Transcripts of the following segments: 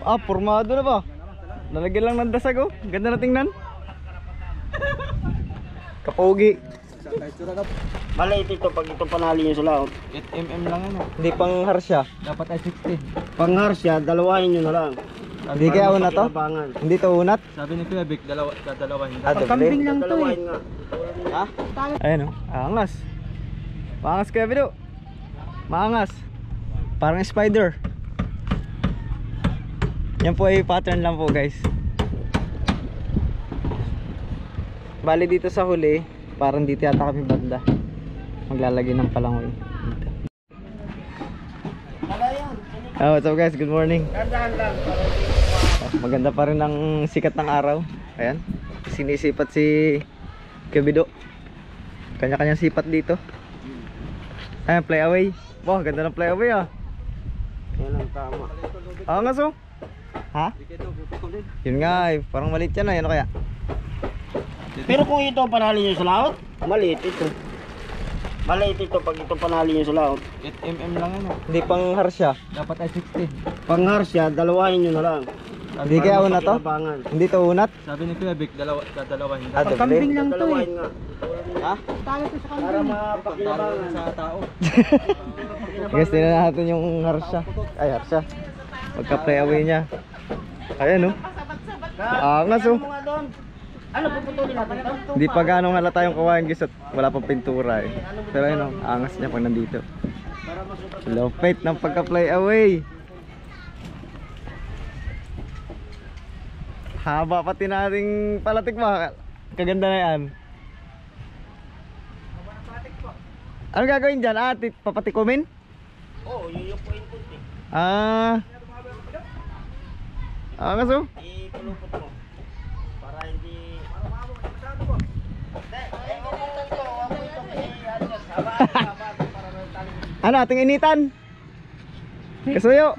Ah, formado na ba? Lalagyan lang ng dasag oh. Ganda na tingnan. Kapogi. Maliit ito pag ito panali nyo sa laot. 8mm lang ano. Hindi pang harsya. Dapat ay 16. Pang harsya, dalawahin nyo na lang. Hindi kaya unat to? Hindi to unat? Sabi ni Kuya Vic, dalawahin. Kambing Lang to eh. Ha? Ayun oh. Angas. Maangas kaya Bido. Maangas. Parang spider. Yan po ay pattern lang po guys. Bali dito sa huli, parang dito yata kami banda maglalagay ng palangoy dito. Oh, what's up guys? Good morning. Maganda pa rin ang sikat ng araw. Ayan, sinisipat si Kebido. Kanya-kanyang sipat dito. Ayan, play away. Wow, ganda ng play away ah. Yan ang tama. Angas oh. Ha? Yun nga eh, parang maliit yan ah. Ano kaya? Pero kung ito panali nyo sa laot, maliit ito. Maliit ito pag ito panali nyo sa laot. 8mm lang ano. Hindi pang harsya. Dapat ay 16. Pang harsya, dalawahin nyo na lang. Hindi kaya unat to? Hindi to unat? Sabi ni Kuya Vic, dalawahin. Kambing Lang to eh. Ha? Para mapakilabangan Sa tao. Guys, tingnan natin yung harsya. Ay, harsya. Magka-play away niya. Ayan oh. Angas oh. Ano puputulin natin ito? Hindi pa ganong halata yung kawayan guys at wala pang pintura eh. Pero ayun oh, angas niya pag nandito. Lopet ng pagka-play away. Haba pati nating palatik ba? Kaganda na yan. Ano gagawin dyan? Ah, papatikumin? Oo, yuyupuin ko eh. Ah. Angas oh. Ipulupot mo. Para hindi... Ano ating initan? Kasuyo.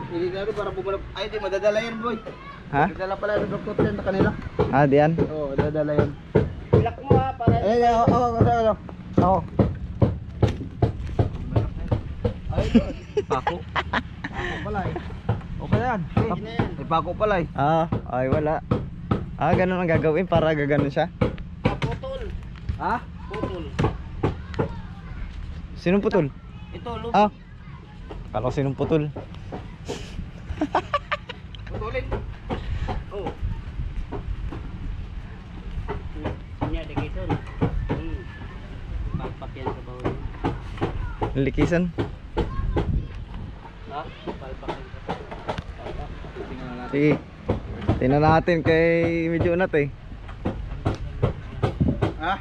Hindi na para bumulap. Ay, di madadala yan, boy. Ha? Madadala pala yung doktor yan sa kanila. Ah, diyan. Oo, madadala yan. Ilak mo ha, para... Ay, oo. Oo. Ay, pako. Pako pala eh. Okay na yan. May pako pala eh. Ah, ay wala. Ah, ganun ang gagawin para gaganon siya. Putol. Ha? Putol. Sinong putol? Ito, lubog. Ah. Kala ko sinong putol. Putulin. Oh. Kanya dito. Pakpakyan sa bawah. Likisan. Ha? Palpakin ka. Sige. Tingnan natin kay medyo unat eh. Ha?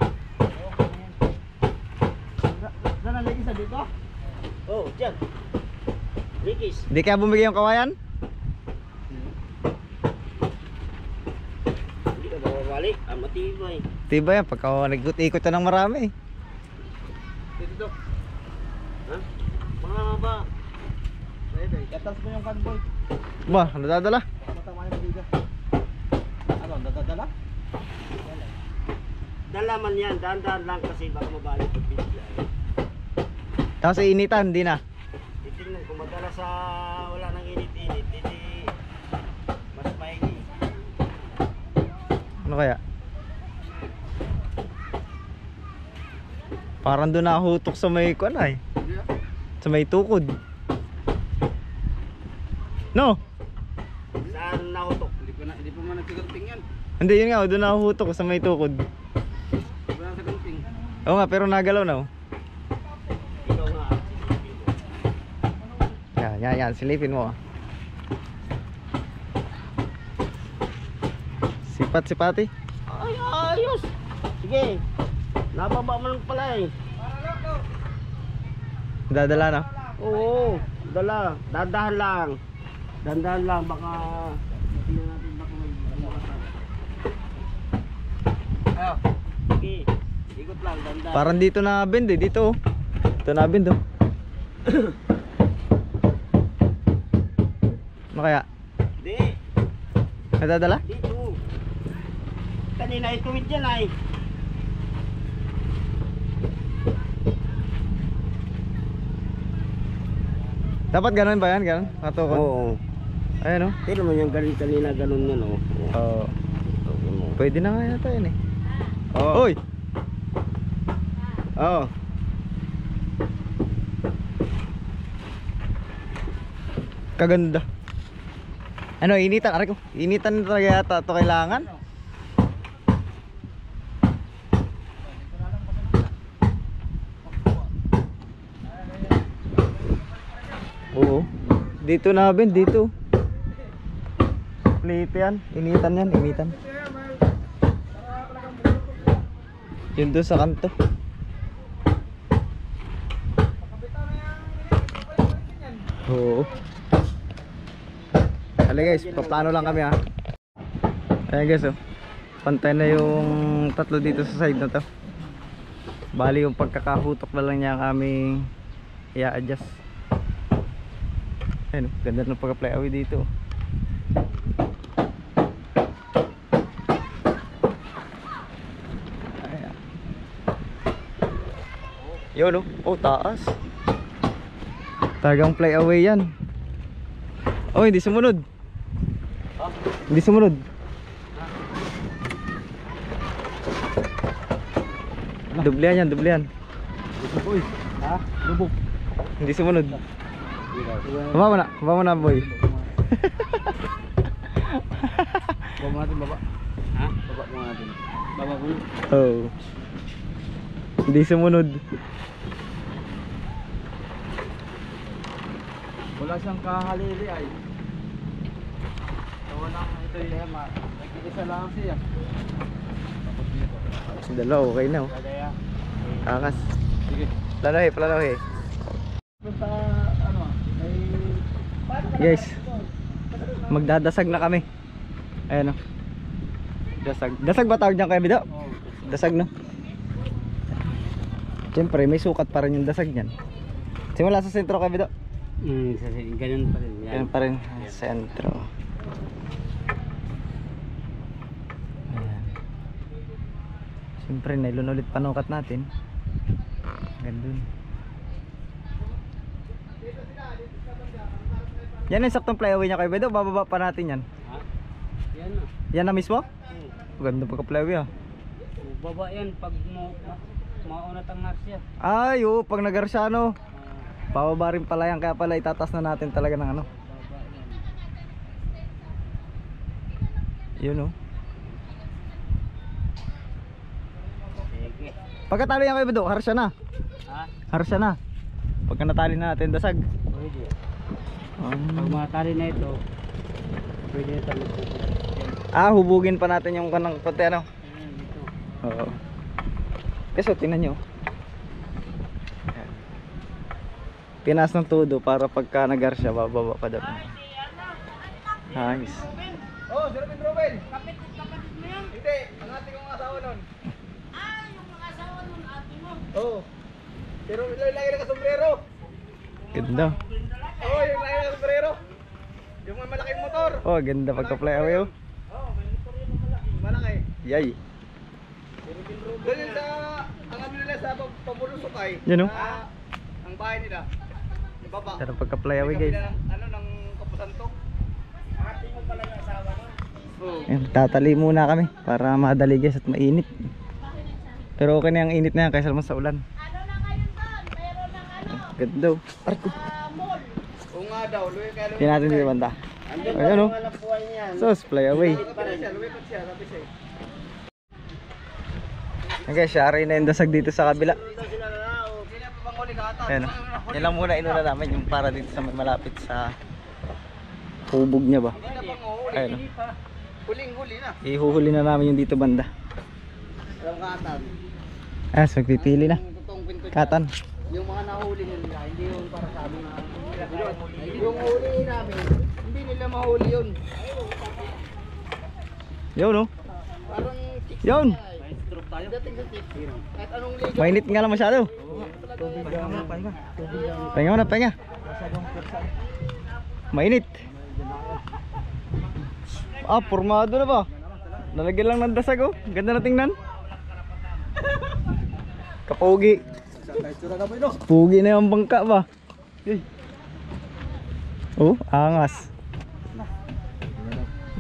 Saan ang lagi sa dito? Oh, dyan. Likis. Di kaya bumigay yung kawayan? Hindi ka babalik. Matibay. Diba yan, pagka nag-ikot ka ng marami. Dito. Ha? Mga ba? Gatas mo yung kanboy. Ba, nadadala? Matama yung bigas. Ano, dadadala? Dalaman yan. Dahan-dahan lang kasi baka mabalik pag binigay. Tapos iinitan, di na. Titingnan kung madala sa wala nang init-init. Hindi mas maigi. Ano kaya? Parang doon nahutok sa may kuan ay. Sa may tukod. No? Saan nahutok? Hindi pa man nagsiganting yan. Hindi, yun nga, doon nahutok sa may tukod. Wala sa ganting. Oo nga, pero nagalaw na oh. Ikaw nga. Yan, silipin mo. Sipat-sipati. Ay, ayos. Sige. Nababa mo lang pala eh. Dadala na. Oo. Dala. Dandahan lang. Dandahan lang. Baka hindi na natin baka may alasan. Ayo. Sige. Ikot lang. Dandahan. Parang dito na bend eh, dito oh. Ito na bend oh. Ano kaya? Di. Nadadala? Dito. Kanina ituwid yan ay. Dapat ganun ba yan? Ganun? Katukod? Oo. Ayan o. Pero naman yung galing kanina ganun yan oh. Oo. Okay mo. Pwede na nga yata yun eh. Oo. Oy! Oo. Kaganda. Ano, initan? Aray ko. Initan na talaga yata ito kailangan. Oo. Dito na Ben, dito. Plate yan. Initan yan, initan. Yun doon sa kanto. Oo. Hali guys, paplano lang kami ha. Ayan guys oh. Pantay na yung tatlo dito sa side na to. Bali yung pagkakahutok na lang niya kami i-adjust. Ayan oh, ganda ng pagka-play away dito. Ayan. Yun oh, oh taas. Talagang play away yan. Oh, hindi sumunod. Hindi sumunod. Dublihan yan, dublihan. Uy, ha? Lubog. Hindi sumunod. Baba mo na boy. Baba mo natin, baba. Ha? Baba mo natin. Baba mo. Oh. Hindi sumunod. Wala siyang kahalili ay. So walang ito yung nag-iisa lang siya. Si dalaw, okay na oh. Kaya, Akas. sige. Planohe, planohe. Sa ano, ay Guys, magdadasag na kami. Ayan oh. Dasag. Dasag ba tawag niyan kay Bido? Dasag no? Siyempre may sukat pa rin yung dasag niyan. Simula sa sentro kay Bido. Ganyan pa rin yan. Yan pa rin sentro. Ayan. Siyempre nailon ulit panukat natin. Gandun. Yan yung saktong flyaway niya kay Bedo. Bababa pa natin yan. Ha? Yan na. Yan na mismo? Ganda pagka flyaway ah. Baba yan pag mauna tanghar siya. Ay oo, pag nagarsano pababa rin pala yan. Kaya pala itatas na natin talaga ng ano. Baba yan. Yun oh. Sige. Pagkatali yan kay Bedo, harsya na. Ha? Harsya na. Pagka natali na natin dasag. Pwede. Pag makatali na ito, pwede na tayo magpupunta. Hubugin pa natin yung kanang puti ano. Ayan, dito. Oo. Kasi tingnan nyo. Ayan. Pinas ng todo para pagka nagarsya bababa pa doon. Nice. Oh, Sir Robin. Kapit mo yan? Hindi, ang ate kong asawa nun. Yung mga asawa ng ate mo. Oo. Pero lagi na sombrero. Ganda. Oo, yung lagi na sombrero. Yung may malaking motor. Oh, ganda pagka play away oh. Oo, may motor yun na malaki. Yay. Doon yun sa, ang ano nila sa pamulusok ay. Yun oh. Ang bahay nila. Yung baba. Pero pagka play away May guys. kabila ng, ano, ng kapusanto. Ate mo pala yung asawa nun. Oo. Ayan, tatali muna kami para madali guys at mainit. Pero okay na yung init na yan kaysa naman sa ulan. Ano na ngayon doon? Mayroon ng ano? Ganda oh. Arko. Mall. Oo nga daw, luwi kaya luwi. Tingnan natin dito banda. Andun Ayan oh. ang lapuan niyan. Sos, play away. Luwipot siya, sabi siya. Okay, syari na yung dasag dito sa kabila. Dito sila na na, o. Sila pa bang huli ka ata? Ayan oh. Yan lang muna inuna namin yung para dito sa may malapit sa hubog niya ba. Hindi na bang huli? Ayan oh. Hindi pa. Huling-huli na. Ihuhuli na namin yung dito banda. Alam ka atan. So magpipili na. Yung totoong pinto. Katan. Yung mga nahuli nila, hindi yung para sa amin. Yung huli namin, hindi nila mahuli yun. Yun oh. Parang tick Yun. tayo. Dating sa tick. Kahit anong liga. Mainit nga lang masyado. Pahinga mo na, pahinga. Mainit. Formado na ba? Nalagyan lang ng dasag oh. Ganda na tingnan. Kapogi. Pugi na yung bangka ba? Oh, angas.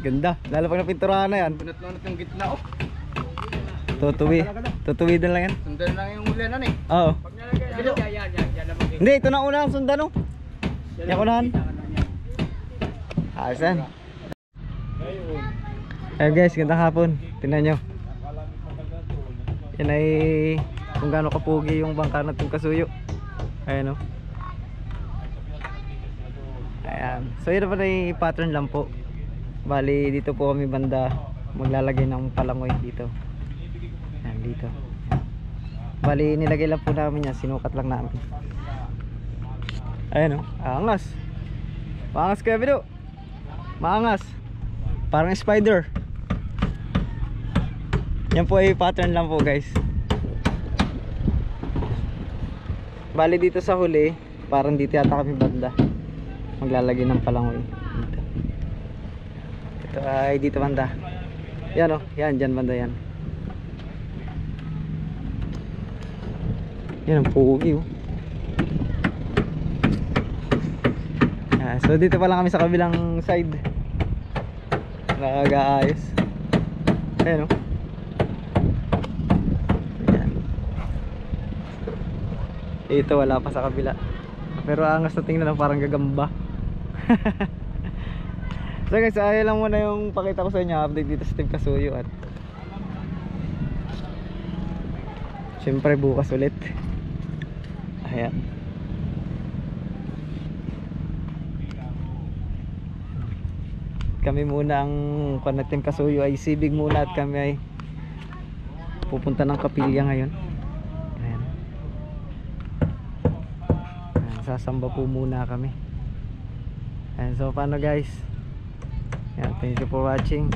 Ganda. Lalo pag napinturahan na yan. Bunot-lunot yung gitna oh. Tutuwidan lang yan. Sundan lang yung ulan eh. Oo. Pag nalagay yan naman. Hindi, ito na unahan sundan oh. Yan unahan. Asan? Ayun guys, gandang hapon. Tingnan nyo. Yan ay kung gaano kapugi yung bangka natin kasuyo. Ayan oh. Ayan. So yun naman ay pattern lang po. Bali dito po kami banda maglalagay ng palangoy dito. Ayan dito. Bali nilagay lang po namin yan. Sinukat lang namin. Ayan oh. Angas. Maangas kaya Bido. Maangas. Parang spider. Yan po ay pattern lang po guys. Bali dito sa huli parang dito yata kami banda maglalagay ng palangoy dito. Ito ay dito banda. Yan oh. Yan dyan banda yan. Yan ang pugi oh. So dito pa lang kami sa kabilang side. Nag-aayos. Ayan o. Ayan. Ito wala pa sa kabila. Pero angas na tingnan na parang gagamba. So guys, ayaw lang muna yung pakita ko sa inyo update dito sa Team Kasuyo. At syempre bukas ulit. Ayan. Kami muna ang Team Kasuyo ay sibig muna at kami ay pupunta ng Kapilya ngayon. Ayan. Ayan, sasamba po muna kami. Ayan, so paano guys? Ayan, thank you for watching.